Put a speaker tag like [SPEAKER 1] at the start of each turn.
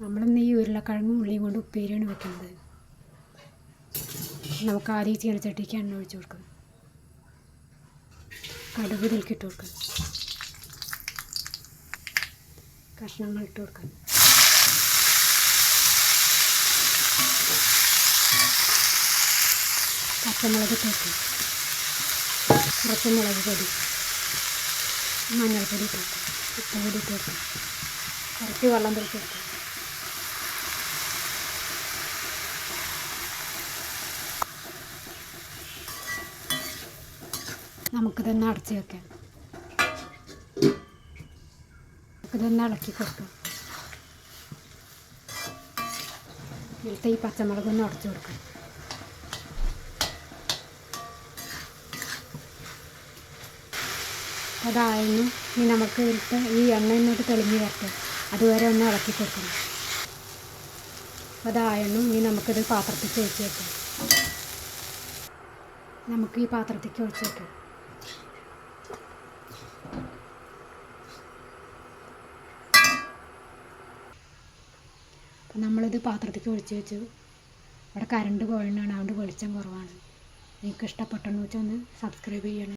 [SPEAKER 1] നമ്മളിന്ന് ഈ ഉരുളക്കിഴങ്ങും ഉള്ളിയും കൊണ്ട് ഉപ്പേരിയാണ് വെക്കുന്നത്. നമുക്ക് ആദ്യം ചീനച്ചട്ടിക്ക് എണ്ണ ഒഴിച്ച് കൊടുക്കാം. കടുക് ഇതിൽക്കിട്ട് കൊടുക്കാം. കഷ്ണങ്ങൾ ഇട്ട് കൊടുക്കാം. പച്ചമുളക് ഇട്ട് കൊടുക്കാം. കുറച്ച് മുളക് പൊടി, മഞ്ഞൾപ്പൊടി ഇട്ട് കൊടുക്കാം. ഉപ്പ് പൊടി ഇട്ട് കൊടുക്കാം. കുറച്ച് വെള്ളം തിരിച്ച് കൊടുക്കാം. നമുക്കിതൊന്ന് അടച്ച് വയ്ക്കാം. നമുക്കിതൊന്ന് ഇളക്കി കൊടുക്കാം. ഇതിലത്തെ ഈ പച്ചമുളകൊന്ന് ഉടച്ച് കൊടുക്കാം. അതായിരുന്നു. ഇനി നമുക്ക് ഇതിലത്തെ ഈ എണ്ണ ഇങ്ങോട്ട് തെളിഞ്ഞ് വരട്ടെ, അതുവരെ ഒന്ന് ഇളക്കി കൊടുക്കണം. അതായിരുന്നു. ഇനി നമുക്കിത് പാത്രത്തിൽ ഒഴിച്ച് വയ്ക്കാം. നമുക്ക് ഈ പാത്രത്തേക്ക് ഒഴിച്ച് വയ്ക്കാം. അപ്പം നമ്മളിത് പാത്രത്തേക്ക് ഒഴിച്ച് വെച്ചു. അവിടെ കറണ്ട് പോയതാണ്, അതുകൊണ്ട് വെളിച്ചം കുറവാണ്. നിങ്ങൾക്ക് ഇഷ്ടപ്പെട്ടെന്ന് വെച്ചാൽ ഒന്ന് സബ്സ്ക്രൈബ് ചെയ്യണം.